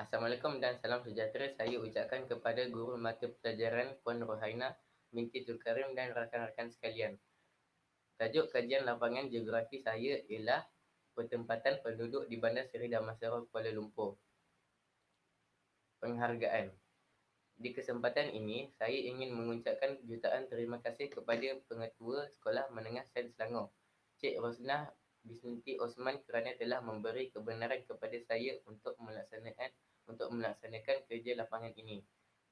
Assalamualaikum dan salam sejahtera saya ucapkan kepada guru mata pelajaran Puan Rohaina binti Zulkarim dan rakan-rakan sekalian. Tajuk kajian lapangan geografi saya ialah Pertempatan Penduduk di Bandar Seri Damansara Kuala Lumpur. Penghargaan. Di kesempatan ini, saya ingin mengucapkan jutaan terima kasih kepada Pengetua Sekolah Menengah Sains Selangor, Cik Rosnah Bisnti Osman kerana telah memberi kebenaran kepada saya untuk melaksanakan kerja lapangan ini.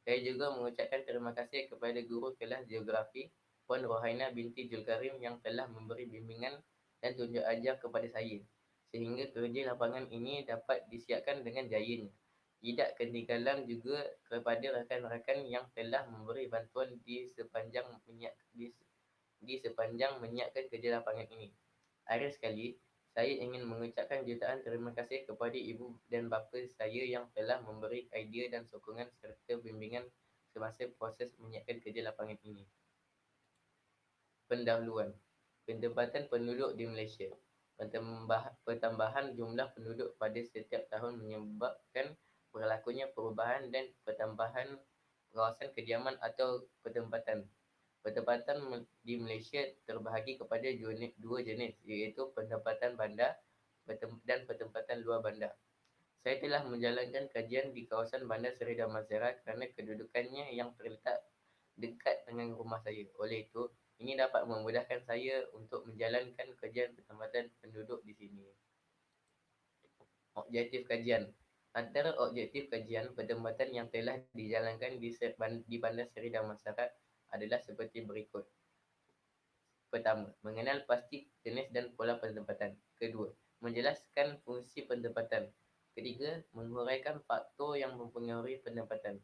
Saya juga mengucapkan terima kasih kepada guru kelas geografi Puan Rohaina binti Julkarim yang telah memberi bimbingan dan tunjuk ajar kepada saya sehingga kerja lapangan ini dapat disiapkan dengan jayanya. Tidak ketinggalan juga kepada rakan-rakan yang telah memberi bantuan di sepanjang menyiapkan kerja lapangan ini. Akhir sekali, saya ingin mengucapkan jutaan terima kasih kepada ibu dan bapa saya yang telah memberi idea dan sokongan serta bimbingan semasa proses menyiapkan kerja lapangan ini. Pendahuluan. Pendapatan penduduk di Malaysia. Pertambahan jumlah penduduk pada setiap tahun menyebabkan berlakunya perubahan dan pertambahan kawasan kediaman atau pertempatan. Pertempatan di Malaysia terbahagi kepada dua jenis iaitu pendapatan bandar dan pertempatan luar bandar. Saya telah menjalankan kajian di kawasan Bandar Seri Damansara kerana kedudukannya yang terletak dekat dengan rumah saya. Oleh itu, ini dapat memudahkan saya untuk menjalankan kajian pertempatan penduduk di sini. Objektif kajian. Antara objektif kajian pertempatan yang telah dijalankan di Bandar Seri Damansara adalah seperti berikut. Pertama, mengenal pasti jenis dan pola pertempatan. Kedua, menjelaskan fungsi pertempatan. Ketiga, menghuraikan faktor yang mempengaruhi pertempatan.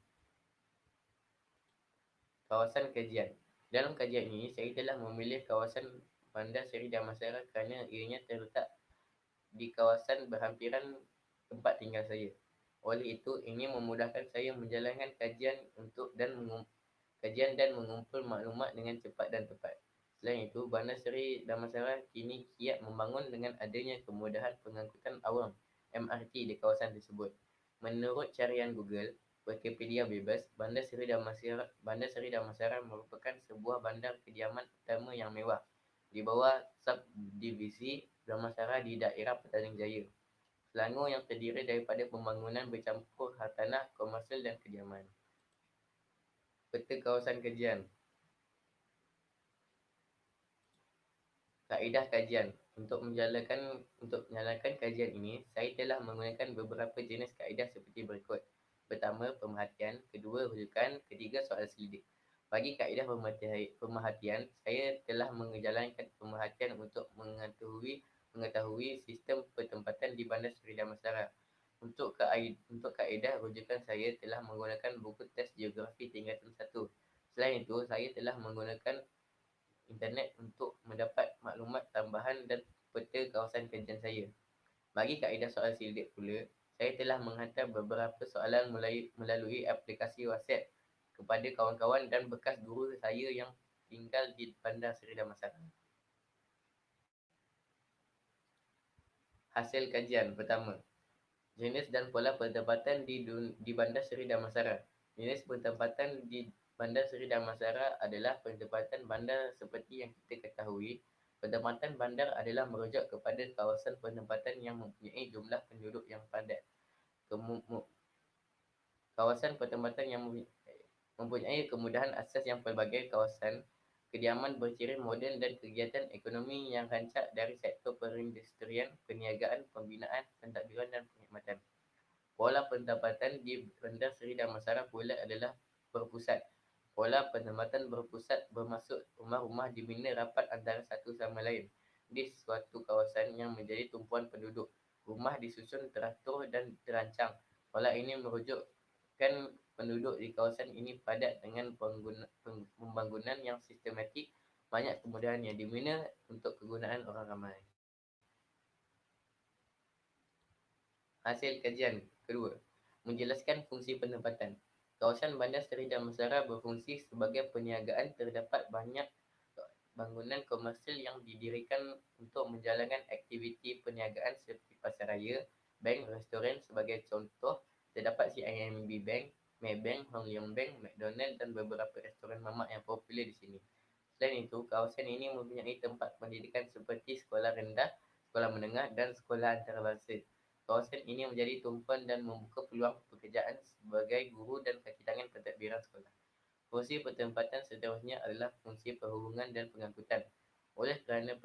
Kawasan kajian. Dalam kajian ini, saya telah memilih kawasan Bandar Seri Damansara kerana ianya terletak di kawasan berhampiran tempat tinggal saya. Oleh itu, ini memudahkan saya menjalankan kajian dan mengumpul maklumat dengan cepat dan tepat. Selain itu, Bandar Seri Damansara kini kiat membangun dengan adanya kemudahan pengangkutan awam MRT di kawasan tersebut. Menurut carian Google, Wikipedia bebas, Bandar Seri Damansara merupakan sebuah bandar kediaman utama yang mewah di bawah subdivisi Damansara di daerah Petaling Jaya, Selangor yang terdiri daripada pembangunan bercampur hartanah, komersial dan kediaman. Peta kawasan kajian. Kaedah kajian. Untuk menjalankan kajian ini, saya telah menggunakan beberapa jenis kaedah seperti berikut. Pertama, pemerhatian. Kedua, rujukan. Ketiga, soal selidik. Bagi kaedah pemerhatian, saya telah menjalankan pemerhatian untuk mengetahui sistem pertempatan di Bandar Seri Damansara. Untuk kaedah rujukan, saya telah menggunakan buku teks geografi tingkatan 1. Selain itu, saya telah menggunakan internet untuk mendapat maklumat tambahan dan peta kawasan kajian saya. Bagi kaedah soal selidik pula, saya telah menghantar beberapa soalan melalui aplikasi WhatsApp kepada kawan-kawan dan bekas guru saya yang tinggal di Bandar Seri Damansara. Hasil kajian pertama, jenis dan pola pertempatan di Bandar Seri Damansara. Jenis pertempatan di Bandar Seri Damansara adalah pertempatan bandar seperti yang kita ketahui. Pertempatan bandar adalah merujuk kepada kawasan pertempatan yang mempunyai jumlah penduduk yang padat. Kawasan pertempatan yang mempunyai kemudahan asas yang pelbagai kawasan kediaman berciri moden dan kegiatan ekonomi yang rancak dari sektor perindustrian, perniagaan, pembinaan, pentadbiran dan perkhidmatan. Pola pertempatan di Bandar Seri Damansara pula adalah berpusat. Pola pertempatan berpusat bermaksud rumah-rumah dibina rapat antara satu sama lain di suatu kawasan yang menjadi tumpuan penduduk. Rumah disusun teratur dan terancang. Pola ini merujukkan penduduk di kawasan ini padat dengan pembangunan yang sistematik, banyak kemudahan yang dibina untuk kegunaan orang ramai. Hasil kajian kedua, menjelaskan fungsi penempatan. Kawasan Bandar Seri Damansara berfungsi sebagai perniagaan. Terdapat banyak bangunan komersial yang didirikan untuk menjalankan aktiviti perniagaan seperti pasar raya, bank, restoran sebagai contoh. Terdapat CIMB Bank, Maybank, Hong Leong Bank, McDonald dan beberapa restoran mamak yang popular di sini. Selain itu, kawasan ini mempunyai tempat pendidikan seperti sekolah rendah, sekolah menengah dan sekolah antarabangsa. Kawasan ini menjadi tumpuan dan membuka peluang pekerjaan sebagai guru dan kaki tangan pentadbiran sekolah. Fungsi pertempatan seterusnya adalah fungsi perhubungan dan pengangkutan. Oleh kerana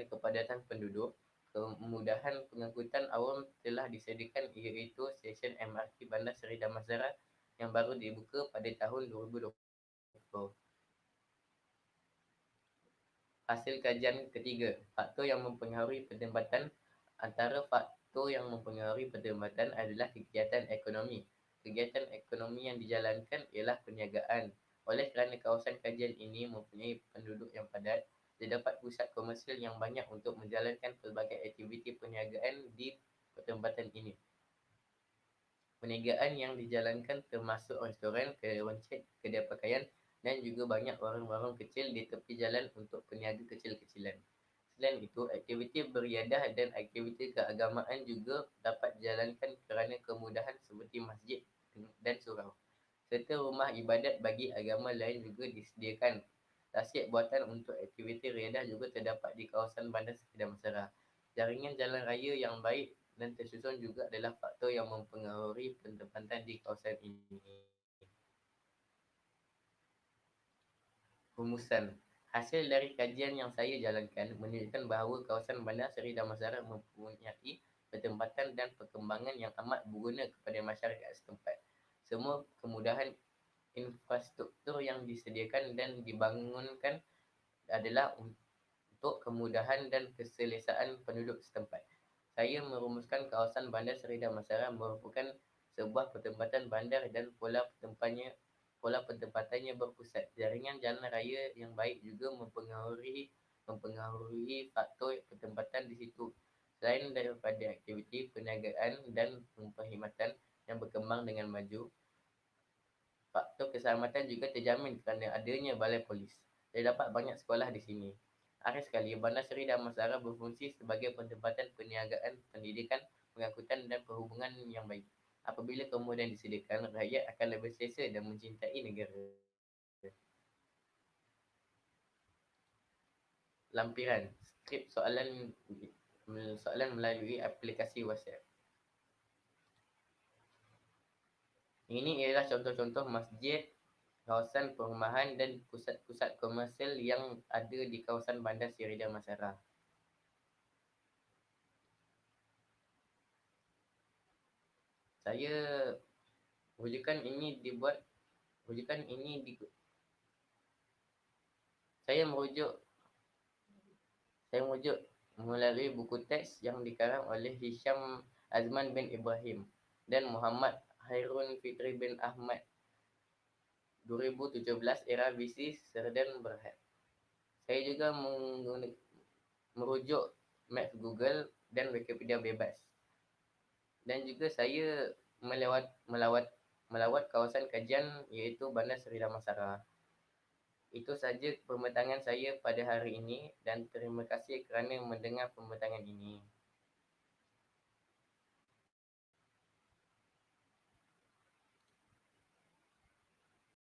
kepadatan penduduk, kemudahan pengangkutan awam telah disediakan iaitu stesen MRT Bandar Seri Damansara yang baru dibuka pada tahun 2020. Hasil kajian ketiga, faktor yang mempengaruhi pertempatan. Antara faktor yang mempengaruhi pertempatan adalah kegiatan ekonomi. Kegiatan ekonomi yang dijalankan ialah perniagaan. Oleh kerana kawasan kajian ini mempunyai penduduk yang padat, terdapat pusat komersial yang banyak untuk menjalankan pelbagai aktiviti perniagaan di pertempatan ini. Perniagaan yang dijalankan termasuk restoran, kedai roncet, kedai pakaian dan juga banyak warung-warung kecil di tepi jalan untuk peniaga kecil-kecilan. Selain itu, aktiviti beriadah dan aktiviti keagamaan juga dapat dijalankan kerana kemudahan seperti masjid dan surau. Serta rumah ibadat bagi agama lain juga disediakan. Tasik buatan untuk aktiviti riadah juga terdapat di kawasan Bandar Seri Damansara. Jaringan jalan raya yang baik dan tersusun juga adalah faktor yang mempengaruhi pertempatan di kawasan ini. Rumusan. Hasil dari kajian yang saya jalankan menunjukkan bahawa kawasan Bandar Seri Damansara mempunyai pertempatan dan perkembangan yang amat berguna kepada masyarakat setempat. Semua kemudahan infrastruktur yang disediakan dan dibangunkan adalah untuk kemudahan dan keselesaan penduduk setempat. Saya merumuskan kawasan Bandar Seri Damansara merupakan sebuah pertempatan bandar dan pola pertempatannya berpusat. Jaringan jalan raya yang baik juga mempengaruhi faktor pertempatan di situ. Selain daripada aktiviti perniagaan dan perkhidmatan yang berkembang dengan maju, faktor keselamatan juga terjamin kerana adanya balai polis. Terdapat banyak sekolah di sini. Akhir sekali, Bandar Seri Damansara berfungsi sebagai pertempatan perniagaan, pendidikan, pengangkutan dan perhubungan yang baik. Apabila kemudahan disediakan, rakyat akan lebih selesa dan mencintai negara. Lampiran, skrip soalan melalui aplikasi WhatsApp. Ini ialah contoh-contoh masjid, kawasan perumahan dan pusat-pusat komersial yang ada di kawasan Bandar Seri Damansara. Saya rujukan ini dibuat rujukan ini di, saya merujuk saya merujuk melalui buku teks yang dikarang oleh Hisham Azman bin Ibrahim dan Muhammad Hairun Fitri bin Ahmad 2017 era BC Serdan Berhad. Saya juga merujuk Maps Google dan Wikipedia bebas. Dan juga saya melawat kawasan kajian iaitu Bandar Seri Damansara. Itu saja pembentangan saya pada hari ini dan terima kasih kerana mendengar pembentangan ini.